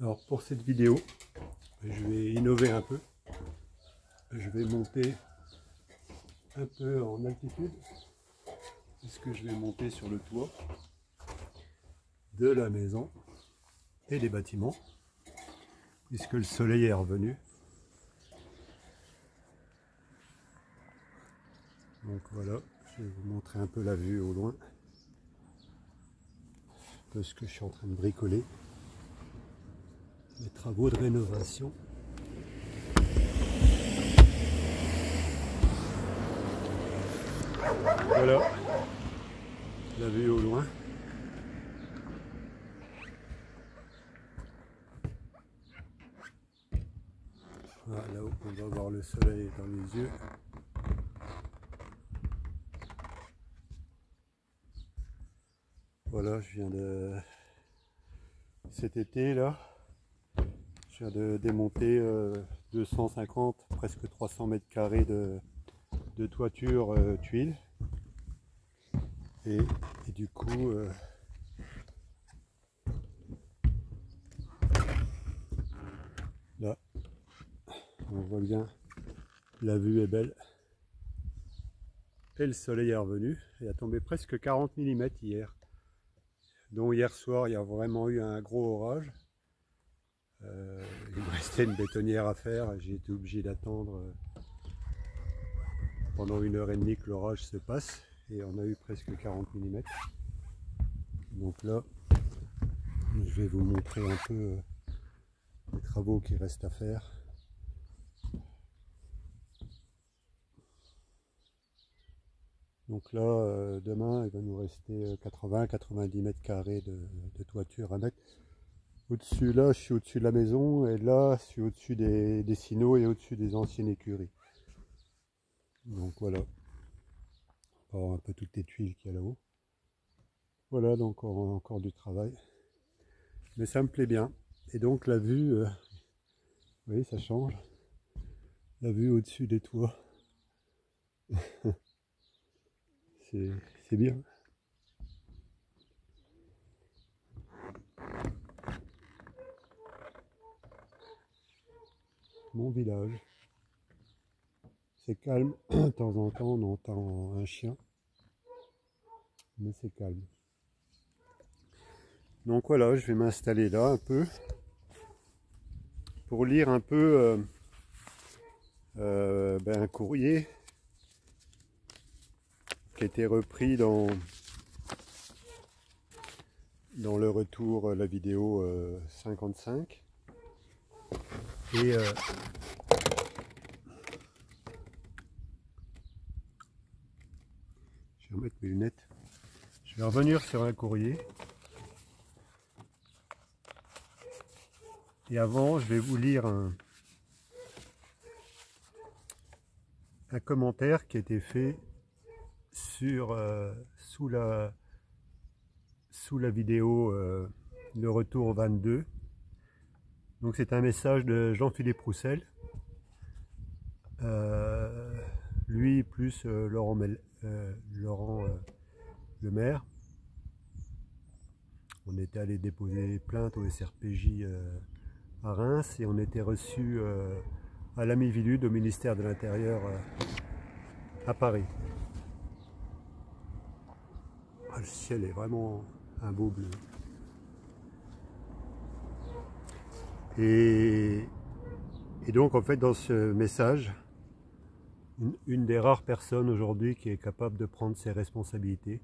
Alors pour cette vidéo, je vais innover un peu. Je vais monter un peu en altitude, puisque je vais monter sur le toit de la maison et des bâtiments, puisque le soleil est revenu. Donc voilà, je vais vous montrer un peu la vue au loin de ce que je suis en train de bricoler. Les travaux de rénovation. Voilà la vue au loin. Voilà, là où on va voir le soleil dans les yeux. Voilà, je viens de cet été là, je viens de démonter 250, presque 300 mètres carrés de toiture tuiles. Et du coup, là, on voit bien, la vue est belle. Et le soleil est revenu, il a tombé presque 40 mm hier. Donc hier soir, il y a vraiment eu un gros orage. Il me restait une bétonnière à faire, j'ai été obligé d'attendre pendant 1h30 que l'orage se passe. Et on a eu presque 40 mm. Donc là, je vais vous montrer un peu les travaux qui restent à faire. Donc là, demain, il va nous rester 80-90 mètres carrés de toiture à mettre. Au-dessus, là, je suis au-dessus de la maison, et là, je suis au-dessus des sinos et au-dessus des anciennes écuries. Donc voilà, on va voir un peu toutes les tuiles qu'il y a là-haut. Voilà, donc on a encore du travail. Mais ça me plaît bien. Et donc la vue, vous voyez, ça change. La vue au-dessus des toits. C'est bien. Mon village. C'est calme. De temps en temps, on entend un chien. Mais c'est calme. Donc voilà, je vais m'installer là un peu. Pour lire un peu un courrier qui a été repris dans le retour, la vidéo 55. Et je vais remettre mes lunettes. Je vais revenir sur un courrier. Et avant, je vais vous lire un commentaire qui a été fait sur, sous la vidéo le retour 22. Donc c'est un message de Jean-Philippe Roussel, lui plus Laurent Le Maire. On était allé déposer plainte au SRPJ à Reims et on était reçu à la Miviludes au ministère de l'Intérieur à Paris. Ah, le ciel est vraiment un beau bleu. Et donc en fait dans ce message, une des rares personnes aujourd'hui qui est capable de prendre ses responsabilités,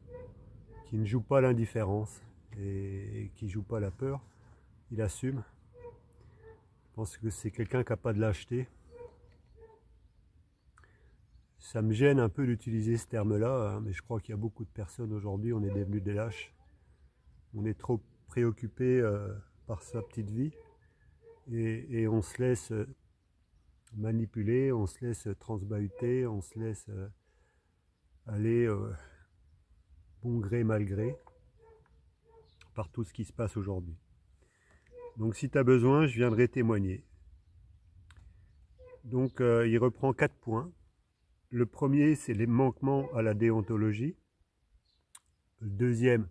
qui ne joue pas l'indifférence et qui ne joue pas la peur, il assume. Je pense que c'est quelqu'un qui n'a pas de lâcheté. Ça me gêne un peu d'utiliser ce terme-là, hein, mais je crois qu'il y a beaucoup de personnes aujourd'hui, on est devenus des lâches. On est trop préoccupé par sa petite vie et on se laisse manipuler, on se laisse transbahuter, on se laisse aller bon gré mal gré par tout ce qui se passe aujourd'hui. Donc si tu as besoin, je viendrai témoigner. Donc il reprend 4 points. Le premier, c'est les manquements à la déontologie. Le deuxième,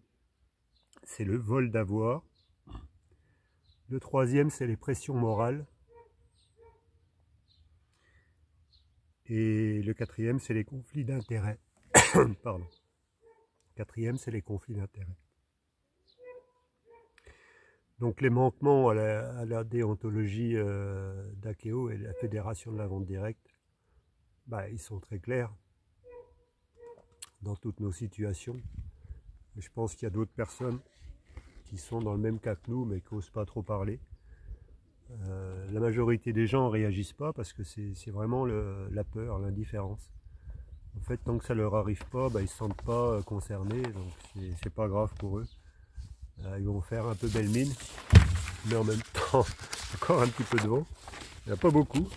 c'est le vol d'avoir. Le troisième, c'est les pressions morales. Et le quatrième, c'est les conflits d'intérêts. Pardon. Quatrième, c'est les conflits d'intérêts. Donc les manquements à la déontologie d'Akeo et de la Fédération de la vente directe, bah, ils sont très clairs dans toutes nos situations. Et je pense qu'il y a d'autres personnes qui sont dans le même cas que nous, mais qui n'osent pas trop parler. La majorité des gens ne réagissent pas parce que c'est vraiment la peur, l'indifférence. En fait, tant que ça ne leur arrive pas, bah, ils ne se sentent pas concernés, donc c'est pas grave pour eux. Ils vont faire un peu belle mine, mais en même temps, encore un petit peu de vent. Il n'y en a pas beaucoup.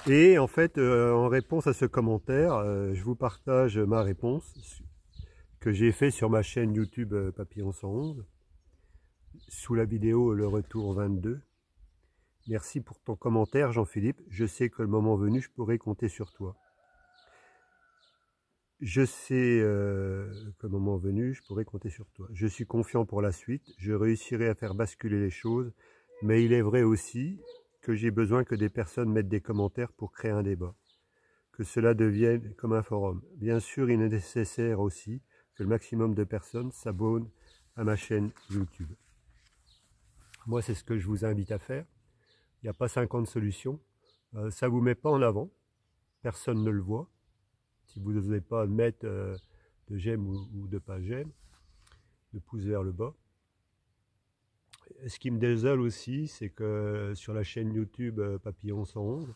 Et en fait, en réponse à ce commentaire, je vous partage ma réponse que j'ai fait sur ma chaîne YouTube Papillon 111, sous la vidéo Le Retour 22. Merci pour ton commentaire, Jean-Philippe. Je sais que le moment venu, je pourrai compter sur toi. Je sais que le moment venu, je pourrai compter sur toi. Je suis confiant pour la suite. Je réussirai à faire basculer les choses. Mais il est vrai aussi que j'ai besoin que des personnes mettent des commentaires pour créer un débat. Que cela devienne comme un forum. Bien sûr, il est nécessaire aussi que le maximum de personnes s'abonnent à ma chaîne YouTube. Moi, c'est ce que je vous invite à faire. Il n'y a pas 50 solutions. Ça ne vous met pas en avant. Personne ne le voit. Si vous n'osez pas mettre de j'aime ou de pas j'aime, de pouce vers le bas. Ce qui me désole aussi, c'est que sur la chaîne YouTube Papillon 111,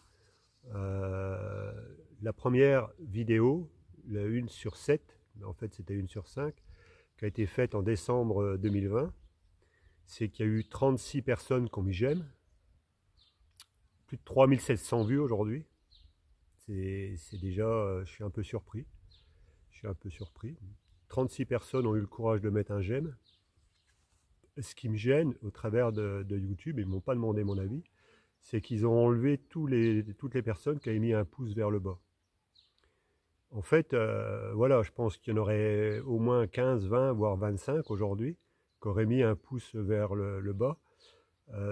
la première vidéo, la 1 sur 7, mais en fait c'était 1 sur 5, qui a été faite en décembre 2020, c'est qu'il y a eu 36 personnes qui ont mis j'aime, plus de 3700 vues aujourd'hui. C'est déjà, je suis un peu surpris. 36 personnes ont eu le courage de mettre un j'aime. Ce qui me gêne au travers de YouTube, ils ne m'ont pas demandé mon avis, c'est qu'ils ont enlevé toutes les personnes qui avaient mis un pouce vers le bas. En fait, voilà, je pense qu'il y en aurait au moins 15, 20, voire 25 aujourd'hui qui auraient mis un pouce vers le bas,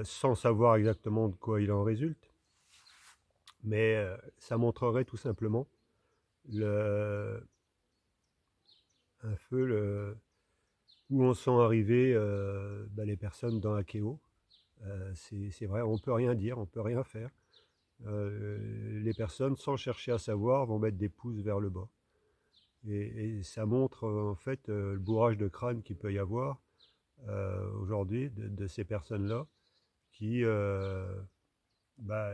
sans savoir exactement de quoi il en résulte. Mais ça montrerait tout simplement un peu où en sont arrivées les personnes dans Akeo. C'est vrai, on ne peut rien dire, on ne peut rien faire. Les personnes, sans chercher à savoir, vont mettre des pouces vers le bas. Et ça montre en fait le bourrage de crâne qu'il peut y avoir aujourd'hui de ces personnes-là qui,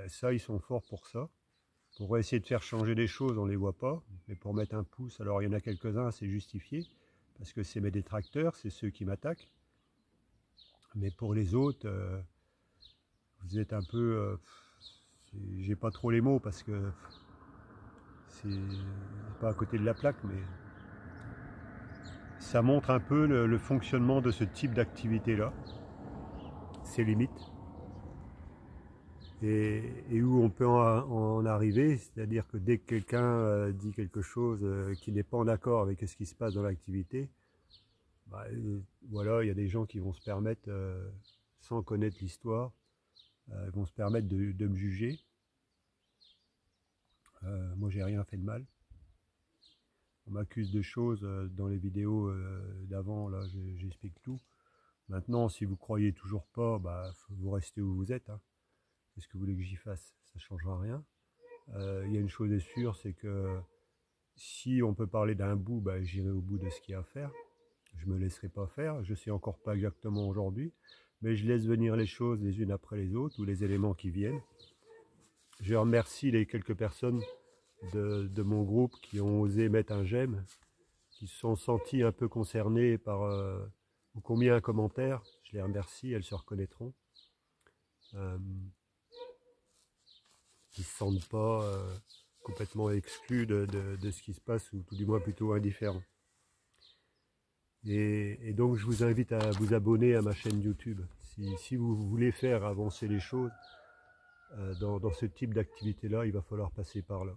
ça, ils sont forts pour ça. Pour essayer de faire changer les choses, on ne les voit pas. Mais pour mettre un pouce, alors il y en a quelques-uns, c'est justifié. Parce que c'est mes détracteurs, c'est ceux qui m'attaquent. Mais pour les autres, vous êtes un peu... j'ai pas trop les mots parce que c'est pas à côté de la plaque, mais ça montre un peu le fonctionnement de ce type d'activité-là, ses limites, et où on peut en arriver, c'est-à-dire que dès que quelqu'un dit quelque chose qui n'est pas en accord avec ce qui se passe dans l'activité, voilà, il y a des gens qui vont se permettre, sans connaître l'histoire, vont se permettre de me juger. Moi, j'ai rien fait de mal. On m'accuse de choses dans les vidéos d'avant, là, j'explique tout. Maintenant, si vous croyez toujours pas, vous restez où vous êtes. Hein. Qu'est-ce que vous voulez que j'y fasse? Ça ne changera rien. Il y a une chose est sûre, c'est que si on peut parler d'un bout, j'irai au bout de ce qu'il y a à faire. Je ne me laisserai pas faire. Je ne sais encore pas exactement aujourd'hui, mais je laisse venir les choses les unes après les autres, ou les éléments qui viennent. Je remercie les quelques personnes de mon groupe qui ont osé mettre un j'aime, qui se sont senties un peu concernées par ou qui ont mis un commentaire. Je les remercie, elles se reconnaîtront. Qui ne se sentent pas complètement exclus de ce qui se passe, ou tout du moins plutôt indifférents. Et donc je vous invite à vous abonner à ma chaîne YouTube. Si vous voulez faire avancer les choses dans ce type d'activité-là, il va falloir passer par là.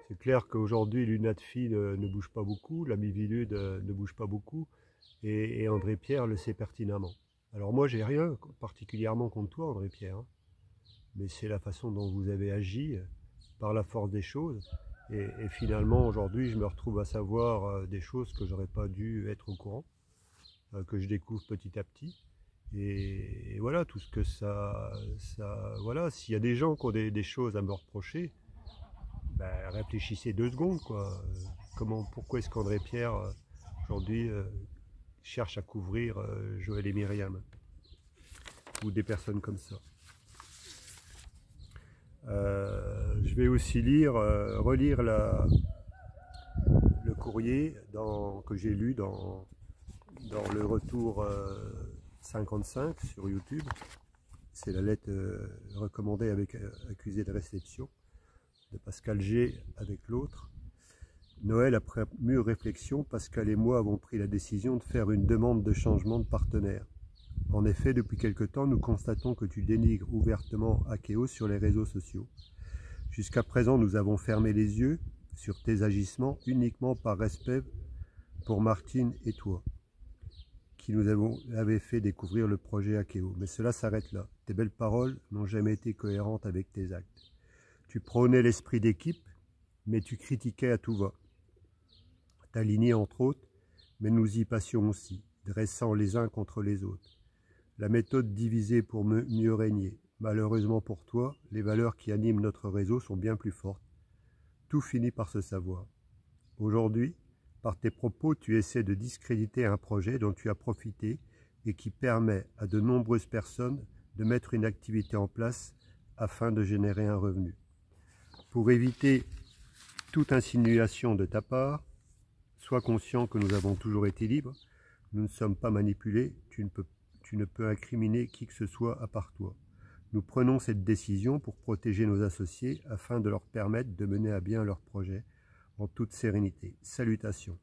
C'est clair qu'aujourd'hui, l'UNATFI ne bouge pas beaucoup, la Mivilude ne bouge pas beaucoup, et André Pierre le sait pertinemment. Alors moi, j'ai rien particulièrement contre toi, André Pierre, hein, mais c'est la façon dont vous avez agi par la force des choses. Et finalement, aujourd'hui, je me retrouve à savoir des choses que j'aurais pas dû être au courant, que je découvre petit à petit. Et voilà, tout ce que voilà, s'il y a des gens qui ont des choses à me reprocher, ben, réfléchissez 2 secondes, quoi. Pourquoi est-ce qu'André Pierre, aujourd'hui, cherche à couvrir Joël et Myriam, ou des personnes comme ça. Je vais aussi relire le courrier que j'ai lu dans le retour 55 sur YouTube. C'est la lettre recommandée avec accusé de réception de Pascal G avec l'autre. Noël, après mûre réflexion, Pascal et moi avons pris la décision de faire une demande de changement de partenaire. En effet, depuis quelque temps, nous constatons que tu dénigres ouvertement Akeo sur les réseaux sociaux. Jusqu'à présent, nous avons fermé les yeux sur tes agissements uniquement par respect pour Martine et toi, qui nous avaient fait découvrir le projet Akeo. Mais cela s'arrête là. Tes belles paroles n'ont jamais été cohérentes avec tes actes. Tu prônais l'esprit d'équipe, mais tu critiquais à tout va. T'alignais entre autres, mais nous y passions aussi, dressant les uns contre les autres. La méthode divisée pour mieux régner. Malheureusement pour toi, les valeurs qui animent notre réseau sont bien plus fortes. Tout finit par se savoir. Aujourd'hui, par tes propos, tu essaies de discréditer un projet dont tu as profité et qui permet à de nombreuses personnes de mettre une activité en place afin de générer un revenu. Pour éviter toute insinuation de ta part, sois conscient que nous avons toujours été libres, nous ne sommes pas manipulés, tu ne peux incriminer qui que ce soit à part toi. Nous prenons cette décision pour protéger nos associés afin de leur permettre de mener à bien leur projet en toute sérénité. Salutations.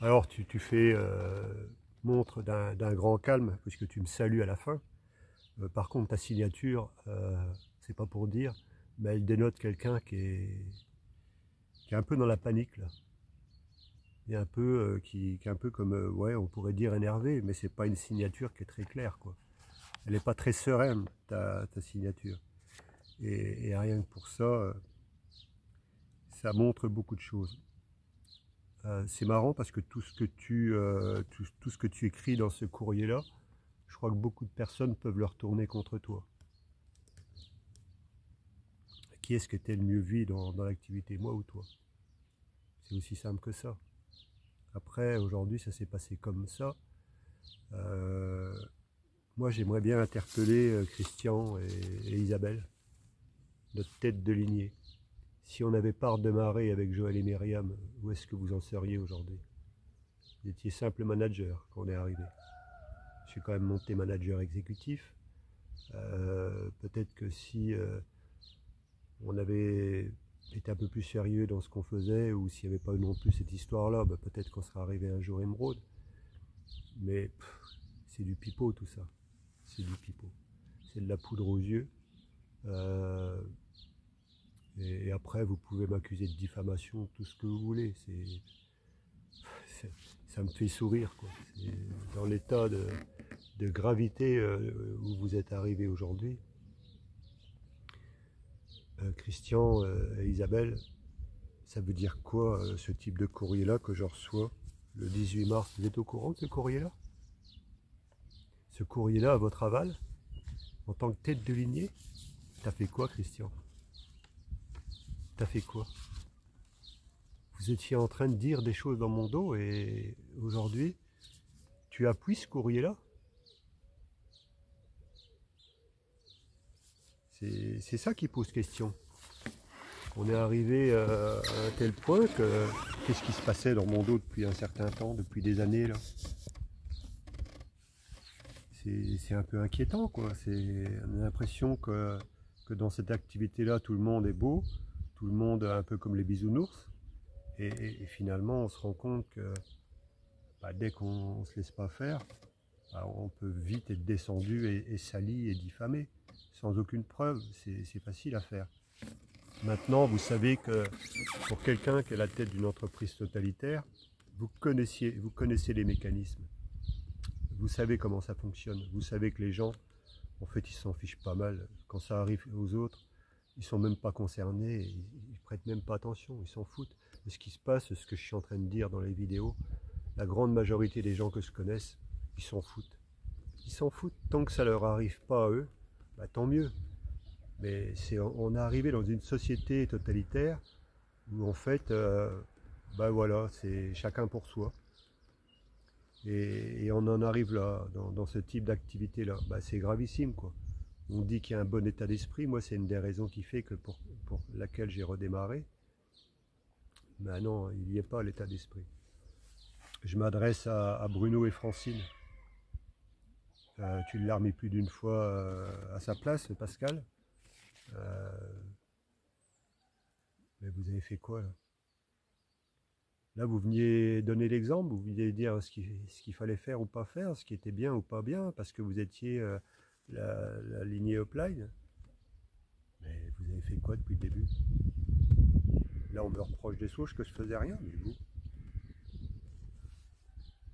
Alors tu fais montre d'un grand calme puisque tu me salues à la fin. Par contre ta signature, c'est pas pour dire, mais elle dénote quelqu'un qui est un peu dans la panique là. Et un peu, qui est un peu comme, ouais, on pourrait dire énervé, mais c'est pas une signature qui est très claire, quoi. Elle n'est pas très sereine, ta signature. Et rien que pour ça, ça montre beaucoup de choses. C'est marrant parce que tout ce que tu écris dans ce courrier-là, je crois que beaucoup de personnes peuvent le retourner contre toi. Qui est-ce que tu es le mieux vu dans l'activité, moi ou toi? C'est aussi simple que ça. Après, aujourd'hui, ça s'est passé comme ça. Moi, j'aimerais bien interpeller Christian et Isabelle, notre tête de lignée. Si on n'avait pas redémarré avec Joël et Myriam, où est-ce que vous en seriez aujourd'hui? Vous étiez simple manager quand on est arrivé. Je suis quand même monté manager exécutif. Peut-être que si on avait été un peu plus sérieux dans ce qu'on faisait, ou s'il n'y avait pas eu non plus cette histoire-là, bah, peut-être qu'on serait arrivé un jour émeraude. Mais c'est du pipeau tout ça. C'est du pipeau. C'est de la poudre aux yeux. Et après, vous pouvez m'accuser de diffamation, tout ce que vous voulez. Ça me fait sourire, quoi. Dans l'état de gravité où vous êtes arrivé aujourd'hui. Christian et Isabelle, ça veut dire quoi ce type de courrier-là que je reçois le 18 mars? Vous êtes au courant de ce courrier-là? Ce courrier-là, à votre aval, en tant que tête de lignée, t'as fait quoi, Christian? T'as fait quoi? Vous étiez en train de dire des choses dans mon dos et aujourd'hui, tu appuies ce courrier-là? C'est ça qui pose question. On est arrivé à un tel point que qu'est-ce qui se passait dans mon dos depuis un certain temps, depuis des années là? C'est un peu inquiétant, quoi. On a l'impression que dans cette activité-là, tout le monde est beau, tout le monde un peu comme les bisounours. Et finalement, on se rend compte que bah, dès qu'on ne se laisse pas faire, bah, on peut vite être descendu et sali et diffamé, sans aucune preuve. C'est facile à faire. Maintenant, vous savez que pour quelqu'un qui est à la tête d'une entreprise totalitaire, vous connaissez les mécanismes. Vous savez comment ça fonctionne. Vous savez que les gens, en fait, ils s'en fichent pas mal. Quand ça arrive aux autres, ils sont même pas concernés, ils prêtent même pas attention, ils s'en foutent. Et ce qui se passe, ce que je suis en train de dire dans les vidéos, la grande majorité des gens que je connaisse, ils s'en foutent. Ils s'en foutent. Tant que ça leur arrive pas à eux, bah, tant mieux. Mais on est arrivé dans une société totalitaire où en fait, bah voilà, c'est chacun pour soi. Et on en arrive là, dans ce type d'activité-là. Bah, c'est gravissime, quoi. On dit qu'il y a un bon état d'esprit. Moi, c'est une des raisons qui fait que pour laquelle j'ai redémarré. Mais non, il n'y est pas l'état d'esprit. Je m'adresse à Bruno et Francine. Tu l'as remis plus d'une fois à sa place, Pascal. Mais vous avez fait quoi là? Là, vous veniez donner l'exemple, vous veniez dire ce qu'il fallait faire ou pas faire, ce qui était bien ou pas bien, parce que vous étiez la lignée upline. Mais vous avez fait quoi depuis le début? Là, on me reproche des choses que je faisais rien, mais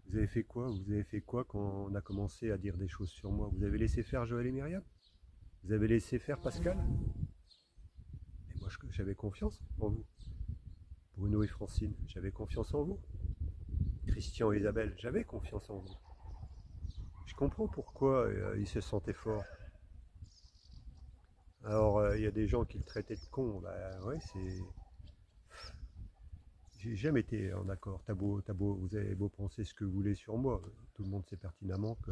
vous avez fait quoi? Vous avez fait quoi quand on a commencé à dire des choses sur moi? Vous avez laissé faire Joël et Myriam? Vous avez laissé faire Pascal? Et moi, j'avais confiance en vous. Bruno et Francine, j'avais confiance en vous. Christian et Isabelle, j'avais confiance en vous. Je comprends pourquoi ils se sentaient forts. Alors, il y a des gens qui le traitaient de con. Bah ouais, c'est... J'ai jamais été en accord. Vous avez beau penser ce que vous voulez sur moi. Tout le monde sait pertinemment que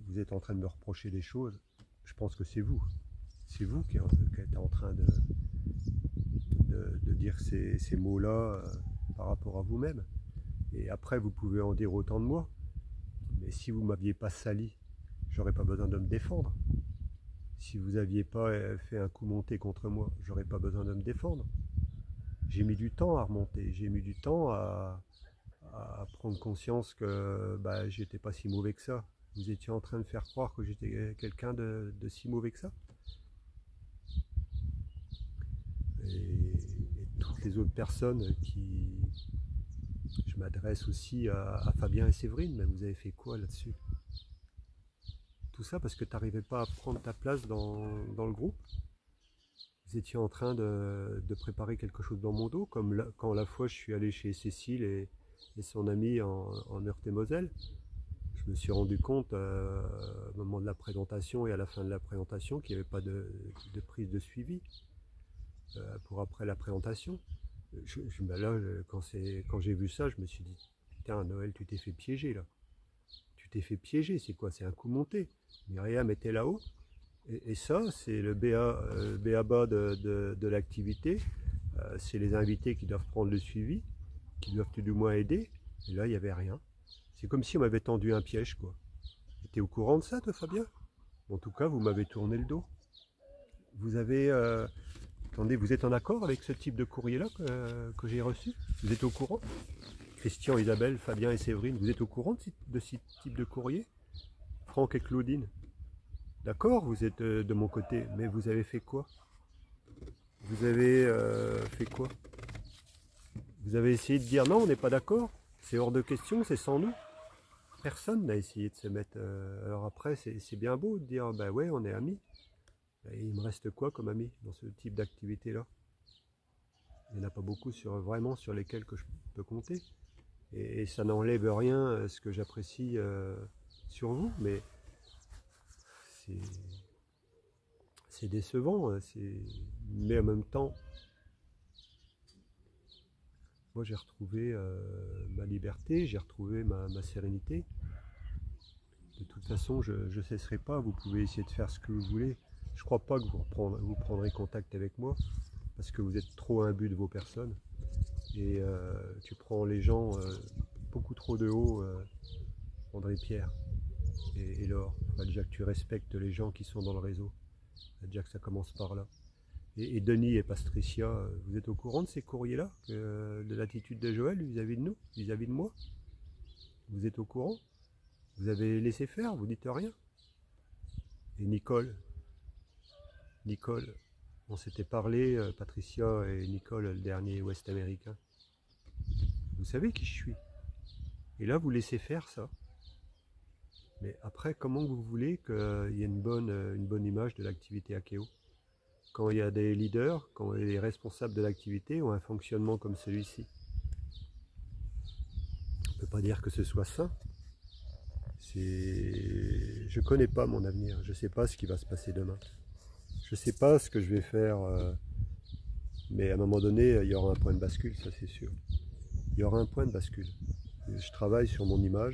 vous êtes en train de me reprocher des choses. Je pense que c'est vous. C'est vous qui êtes en train de dire ces mots-là par rapport à vous-même. Et après, vous pouvez en dire autant de moi. Mais si vous ne m'aviez pas sali, j'aurais pas besoin de me défendre. Si vous n'aviez pas fait un coup monté contre moi, j'aurais pas besoin de me défendre. J'ai mis du temps à remonter, j'ai mis du temps à prendre conscience que bah, j'étais pas si mauvais que ça. Vous étiez en train de faire croire que j'étais quelqu'un de si mauvais que ça. Et toutes les autres personnes qui... Je m'adresse aussi à Fabien et Séverine, mais vous avez fait quoi là-dessus? Tout ça parce que tu n'arrivais pas à prendre ta place dans le groupe? Vous étiez en train de préparer quelque chose dans mon dos, comme quand la fois je suis allé chez Cécile et son ami en Meurthe-et-Moselle. Je me suis rendu compte au moment de la présentation et à la fin de la présentation qu'il n'y avait pas de prise de suivi pour après la présentation. Là, quand j'ai vu ça, je me suis dit, putain Noël, tu t'es fait piéger là. Tu t'es fait piéger, c'est quoi? C'est un coup monté. Myriam était là-haut. Et ça, c'est le BABA de l'activité. C'est les invités qui doivent prendre le suivi, qui doivent tout du moins aider. Et là, il n'y avait rien. C'est comme si on m'avait tendu un piège, quoi. Tu es au courant de ça, toi, Fabien? En tout cas, vous m'avez tourné le dos. Vous avez... attendez, vous êtes en accord avec ce type de courrier-là que j'ai reçu? Vous êtes au courant? Christian, Isabelle, Fabien et Séverine, vous êtes au courant de ce type de courrier? Franck et Claudine? D'accord, vous êtes de mon côté, mais vous avez fait quoi? Vous avez fait quoi? Vous avez essayé de dire non, on n'est pas d'accord, c'est hors de question, c'est sans nous. Personne n'a essayé de se mettre... alors après, c'est bien beau de dire, bah ouais, on est amis. Et il me reste quoi comme amis dans ce type d'activité-là? Il n'y en a pas beaucoup vraiment sur lesquels que je peux compter. Et ça n'enlève rien à ce que j'apprécie sur vous, mais c'est décevant, mais en même temps, moi j'ai retrouvé ma liberté, j'ai retrouvé ma sérénité. De toute façon, je ne cesserai pas, vous pouvez essayer de faire ce que vous voulez. Je ne crois pas que vous prendrez contact avec moi, parce que vous êtes trop imbu de vos personnes. Et tu prends les gens beaucoup trop de haut, André Pierre et Laure. Il faut déjà que tu respectes les gens qui sont dans le réseau. Il faut déjà que ça commence par là. Et Denis et Patricia, vous êtes au courant de ces courriers-là, de l'attitude de Joël vis-à-vis de nous, vis-à-vis de moi? Vous êtes au courant? Vous avez laissé faire, vous dites rien? Et Nicole, On s'était parlé, Patricia et Nicole, le dernier Ouest américain. Vous savez qui je suis. Et là, vous laissez faire ça. Mais après, comment vous voulez qu'il y ait une bonne image de l'activité Akeo? Quand il y a des leaders, quand les responsables de l'activité ont un fonctionnement comme celui-ci. On ne peut pas dire que ce soit ça. Je ne connais pas mon avenir, je ne sais pas ce qui va se passer demain. Je ne sais pas ce que je vais faire, mais à un moment donné, il y aura un point de bascule, ça c'est sûr. Il y aura un point de bascule. Je travaille sur mon image.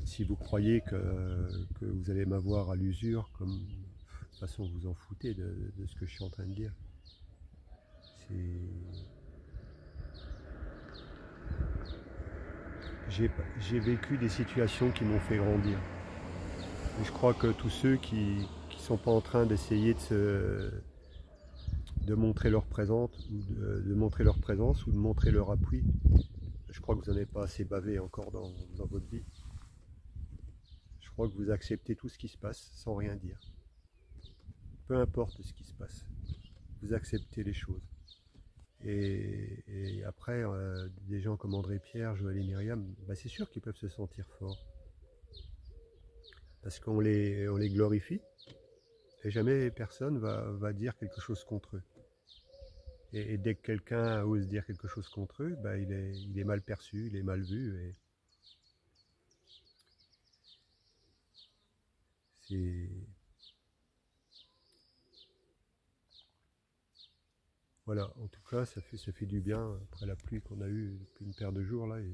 Si vous croyez que vous allez m'avoir à l'usure, de toute façon vous en foutez de ce que je suis en train de dire. J'ai vécu des situations qui m'ont fait grandir. Et je crois que tous ceux qui ne sont pas en train d'essayer de montrer leur présence ou de montrer leur appui, je crois que vous n'en avez pas assez bavé encore dans votre vie. Je crois que vous acceptez tout ce qui se passe sans rien dire. Peu importe ce qui se passe, vous acceptez les choses. Et après, des gens comme André Pierre, Joël et Myriam, c'est sûr qu'ils peuvent se sentir forts. Parce qu'on les glorifie, et jamais personne va dire quelque chose contre eux. Et dès que quelqu'un ose dire quelque chose contre eux, il est mal perçu, il est mal vu. Voilà, en tout cas, ça fait du bien après la pluie qu'on a eue depuis une paire de jours là, et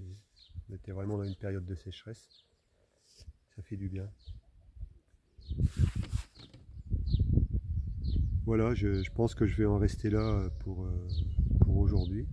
on était vraiment dans une période de sécheresse. Ça fait du bien. Voilà, je pense que je vais en rester là pour aujourd'hui.